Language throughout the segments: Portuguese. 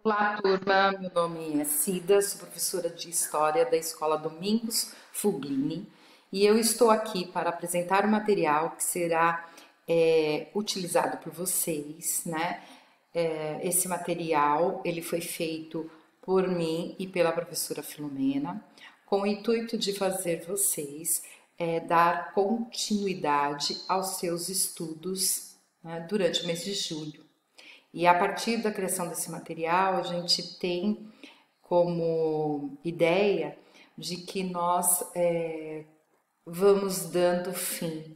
Olá, turma. Meu nome é Cida, sou professora de História da Escola Domingos Fuglini e eu estou aqui para apresentar o material que será utilizado por vocês, né? Esse material ele foi feito por mim e pela professora Filomena, com o intuito de fazer vocês dar continuidade aos seus estudos, né, durante o mês de julho. E a partir da criação desse material, a gente tem como ideia de que nós vamos dando fim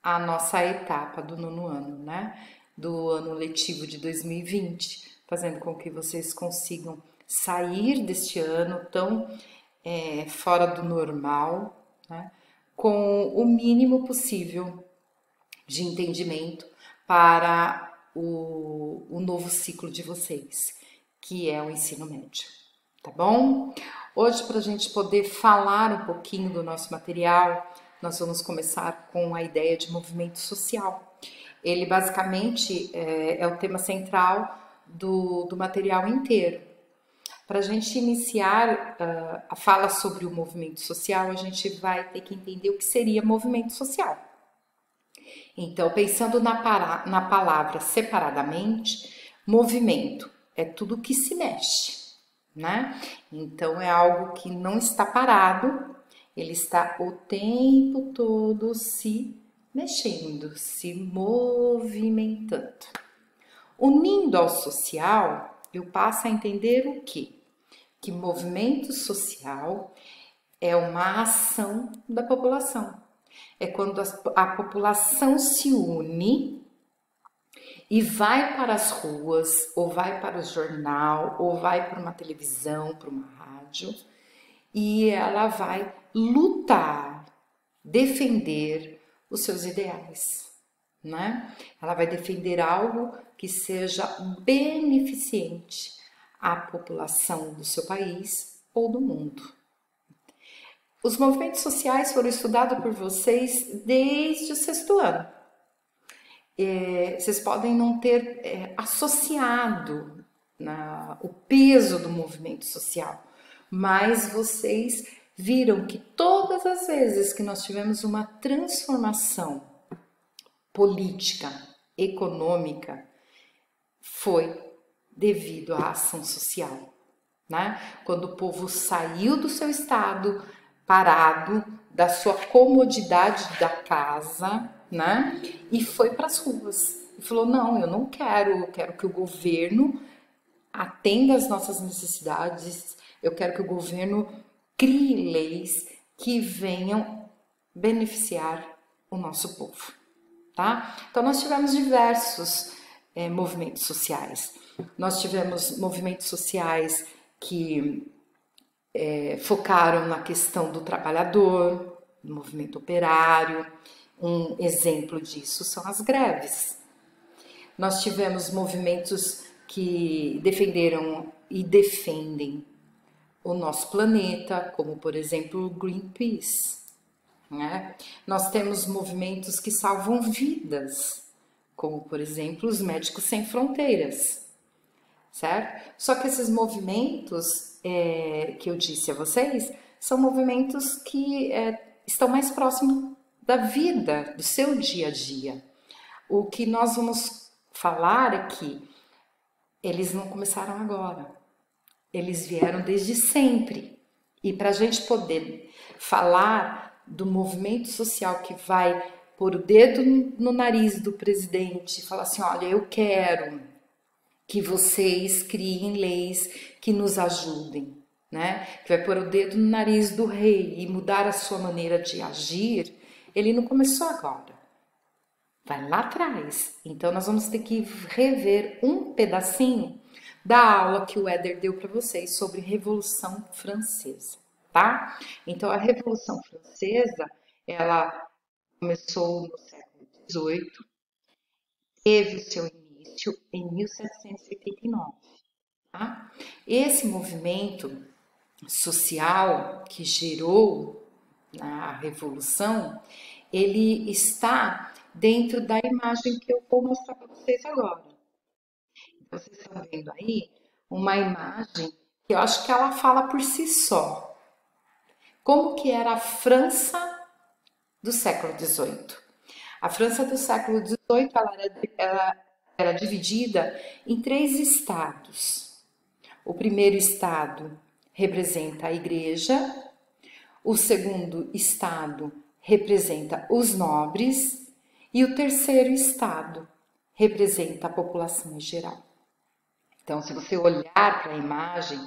à nossa etapa do nono ano, né? Do ano letivo de 2020, fazendo com que vocês consigam sair deste ano tão fora do normal, né? Com o mínimo possível de entendimento para o novo ciclo de vocês, que é o ensino médio, tá bom? Hoje, para a gente poder falar um pouquinho do nosso material, nós vamos começar com a ideia de movimento social. Ele basicamente é o tema central do material inteiro. Para a gente iniciar a fala sobre o movimento social, a gente vai ter que entender o que seria movimento social. Então, pensando na palavra separadamente, movimento é tudo que se mexe, né? Então, é algo que não está parado, ele está o tempo todo se mexendo, se movimentando. Unindo ao social, eu passo a entender o quê? Que movimento social é uma ação da população. É quando a população se une e vai para as ruas, ou vai para o jornal, ou vai para uma televisão, para uma rádio, e ela vai lutar, defender os seus ideais, né? Ela vai defender algo que seja beneficente à população do seu país ou do mundo. Os movimentos sociais foram estudados por vocês desde o sexto ano. Vocês podem não ter associado o peso do movimento social, mas vocês viram que todas as vezes que nós tivemos uma transformação política, econômica, foi devido à ação social, né? Quando o povo saiu do seu estado parado, da sua comodidade da casa, né? E foi para as ruas. E falou: não, eu não quero, eu quero que o governo atenda às nossas necessidades, eu quero que o governo crie leis que venham beneficiar o nosso povo, tá? Então nós tivemos diversos movimentos sociais. Nós tivemos movimentos sociais que focaram na questão do trabalhador, do movimento operário. Um exemplo disso são as greves. Nós tivemos movimentos que defenderam e defendem o nosso planeta, como por exemplo o Greenpeace, né? Nós temos movimentos que salvam vidas, como por exemplo os Médicos Sem Fronteiras, certo? Só que esses movimentos que eu disse a vocês são movimentos que estão mais próximos da vida, do seu dia a dia. O que nós vamos falar é que eles não começaram agora, eles vieram desde sempre. E para a gente poder falar do movimento social que vai pôr o dedo no nariz do presidente e falar assim: olha, eu quero que vocês criem leis que nos ajudem, né? Que vai pôr o dedo no nariz do rei e mudar a sua maneira de agir, ele não começou agora. Vai lá atrás. Então nós vamos ter que rever um pedacinho da aula que o Éder deu para vocês sobre Revolução Francesa, tá? Então a Revolução Francesa, ela começou no século XVIII, teve o seu início em 1789. Tá? Esse movimento social que gerou a revolução, ele está dentro da imagem que eu vou mostrar para vocês agora. Vocês estão vendo aí uma imagem que eu acho que ela fala por si só. Como que era a França do século XVIII? A França do século XVIII ela era dividida em 3 estados. O primeiro estado representa a igreja, o segundo estado representa os nobres e o terceiro estado representa a população em geral. Então, se você olhar para a imagem,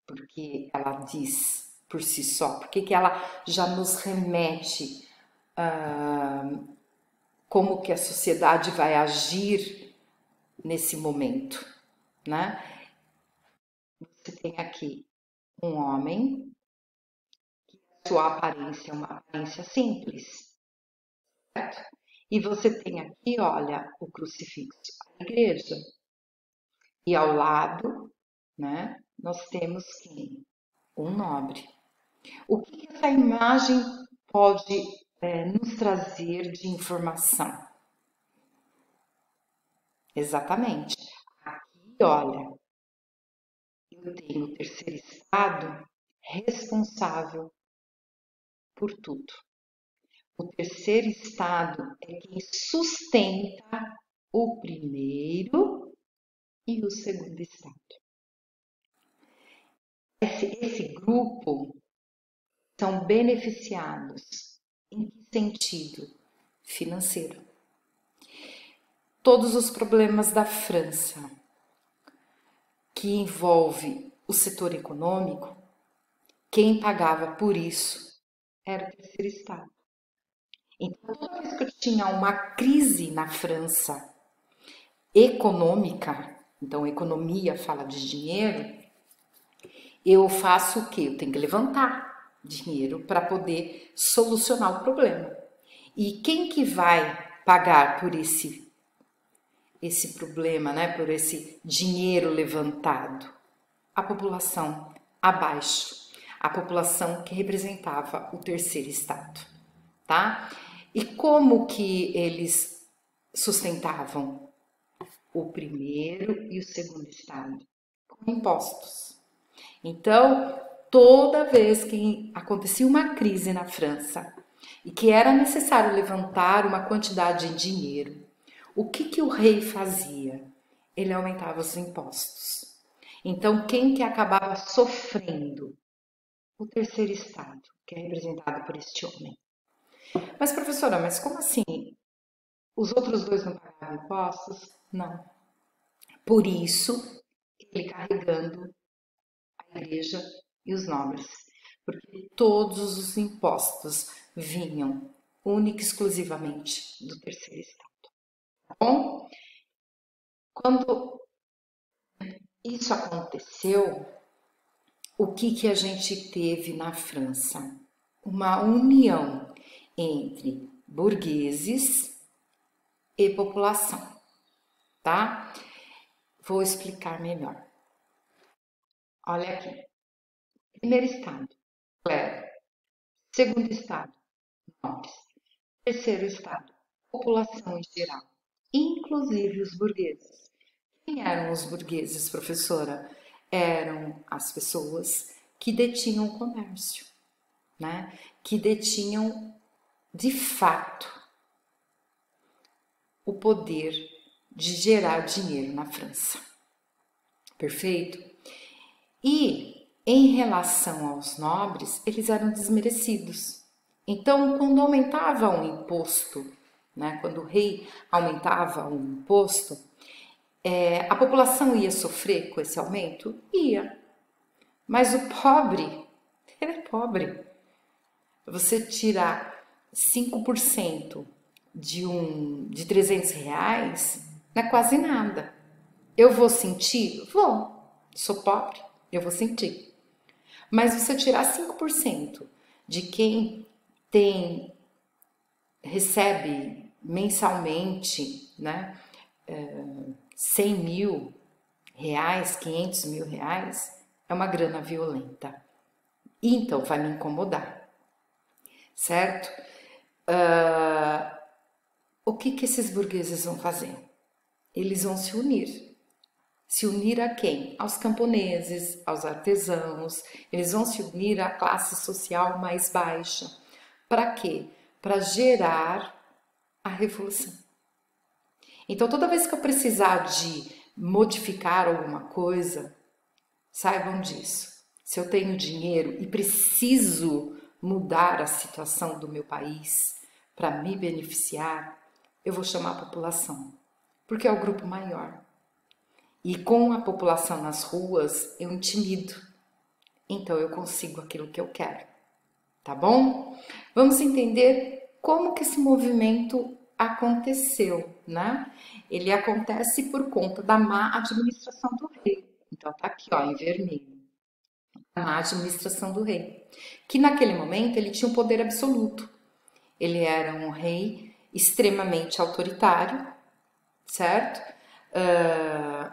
porque ela diz por si só, porque que ela já nos remete como que a sociedade vai agir nesse momento, né? Você tem aqui um homem, sua aparência é uma aparência simples, certo? E você tem aqui, olha, o crucifixo, a igreja. E ao lado, né, nós temos quem? Um nobre. O que essa imagem pode nos trazer de informação? Exatamente. Aqui, olha, eu tenho o terceiro estado responsável por tudo. O terceiro estado é quem sustenta o primeiro e o segundo estado. Esse grupo são beneficiados em que sentido? Financeiro. Todos os problemas da França que envolve o setor econômico, quem pagava por isso era o terceiro estado. Então, toda vez que eu tinha uma crise na França econômica, então economia fala de dinheiro, eu faço o quê? Eu tenho que levantar dinheiro para poder solucionar o problema. E quem que vai pagar por esse problema, né? Por esse dinheiro levantado? A população abaixo, a população que representava o terceiro estado, tá? E como que eles sustentavam o primeiro e o segundo estado? Com impostos. Então, toda vez que acontecia uma crise na França e que era necessário levantar uma quantidade de dinheiro, o que o rei fazia? Ele aumentava os impostos. Então, quem que acabava sofrendo? O terceiro estado, que é representado por este homem. Mas, professora, mas como assim? Os outros dois não pagavam impostos? Não. Por isso, ele carregando a igreja e os nobres, porque todos os impostos vinham única e exclusivamente do terceiro estado. Tá bom? Quando isso aconteceu, o que a gente teve na França? Uma união entre burgueses e população, tá? Vou explicar melhor. Olha aqui. Primeiro estado, clero. Segundo estado, nobres. Terceiro estado, população em geral, inclusive os burgueses. Quem eram os burgueses, professora? Eram as pessoas que detinham o comércio, né? Que detinham de fato o poder de gerar dinheiro na França. Perfeito? E em relação aos nobres, eles eram desmerecidos. Então, quando aumentava um imposto, né, quando o rei aumentava um imposto, a população ia sofrer com esse aumento? Ia. Mas o pobre, ele é pobre. Você tirar 5% de R$ 300 não é quase nada. Eu vou sentir? Vou. Sou pobre, eu vou sentir. Mas você tirar 5% de quem recebe mensalmente, né, 100 mil reais, 500 mil reais, é uma grana violenta. E então vai me incomodar, certo? O que esses burgueses vão fazer? Eles vão se unir Se unir a quem? Aos camponeses, aos artesãos, eles vão se unir à classe social mais baixa. Para quê? Para gerar a revolução. Então, toda vez que eu precisar de modificar alguma coisa, saibam disso. Se eu tenho dinheiro e preciso mudar a situação do meu país para me beneficiar, eu vou chamar a população, porque é o grupo maior. E com a população nas ruas, eu intimido. Então eu consigo aquilo que eu quero. Tá bom? Vamos entender como que esse movimento aconteceu, né? Ele acontece por conta da má administração do rei. Então tá aqui, ó, em vermelho. A má administração do rei. Que naquele momento ele tinha um poder absoluto. Ele era um rei extremamente autoritário, certo?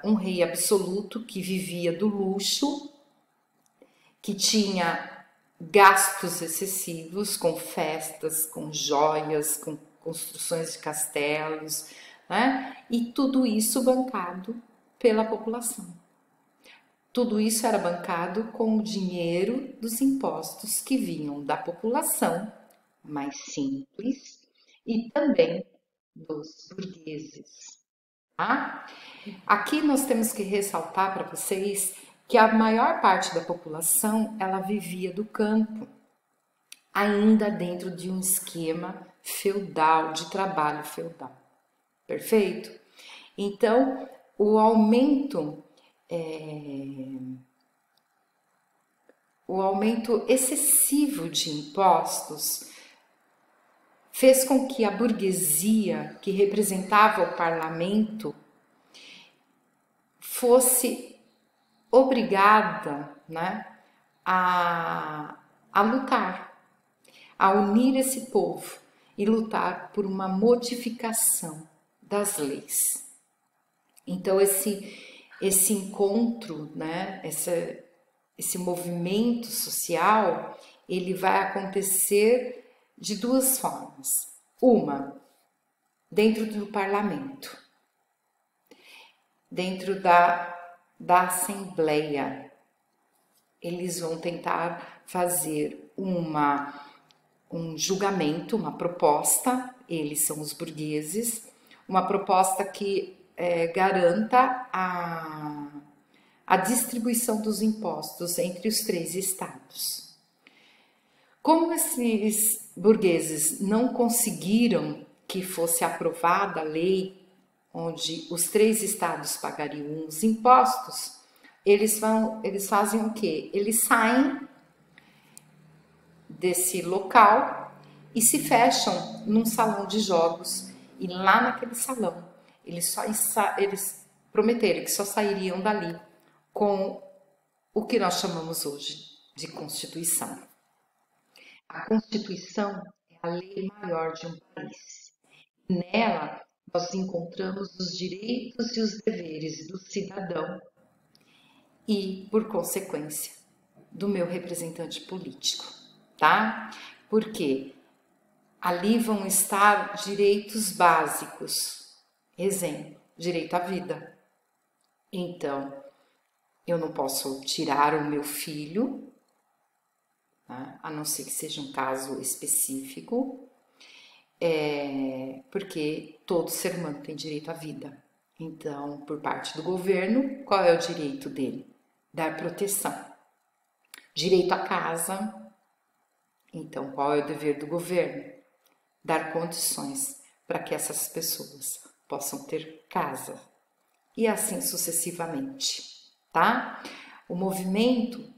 Um rei absoluto que vivia do luxo, que tinha gastos excessivos com festas, com joias, com construções de castelos, né? E tudo isso bancado pela população. Tudo isso era bancado com o dinheiro dos impostos que vinham da população mais simples e também dos burgueses. Tá? Aqui nós temos que ressaltar para vocês que a maior parte da população ela vivia do campo, ainda dentro de um esquema feudal, de trabalho feudal. Perfeito? Então, o aumento excessivo de impostos fez com que a burguesia, que representava o parlamento, fosse obrigada, né, a lutar, a unir esse povo e lutar por uma modificação das leis. Então esse encontro, né, esse movimento social, ele vai acontecer de duas formas. Uma, dentro do parlamento, dentro da Assembleia. Eles vão tentar fazer um julgamento, uma proposta, eles são os burgueses, uma proposta que garanta a distribuição dos impostos entre os 3 estados. Como esses burgueses não conseguiram que fosse aprovada a lei onde os 3 estados pagariam os impostos, eles fazem o quê? Eles saem desse local e se fecham num salão de jogos. E lá naquele salão, eles prometeram que só sairiam dali com o que nós chamamos hoje de Constituição. A Constituição é a lei maior de um país. Nela, nós encontramos os direitos e os deveres do cidadão e, por consequência, do meu representante político, tá? Porque ali vão estar direitos básicos. Exemplo, direito à vida. Então, eu não posso tirar o meu filho, né? A não ser que seja um caso específico, porque todo ser humano tem direito à vida. Então, por parte do governo, qual é o direito dele? Dar proteção. Direito à casa. Então, qual é o dever do governo? Dar condições para que essas pessoas possam ter casa. E assim sucessivamente, tá? O movimento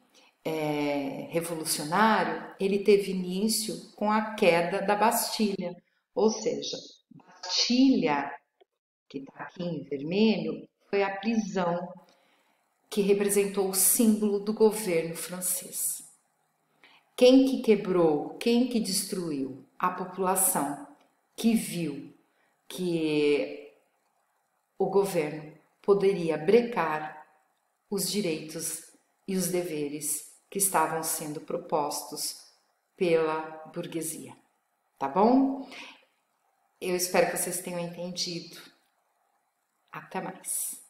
revolucionário, ele teve início com a queda da Bastilha. Ou seja, Bastilha, que está aqui em vermelho, foi a prisão que representou o símbolo do governo francês. Quem que quebrou, quem que destruiu? A população que viu que o governo poderia brecar os direitos e os deveres que estavam sendo propostos pela burguesia. Tá bom? Eu espero que vocês tenham entendido. Até mais.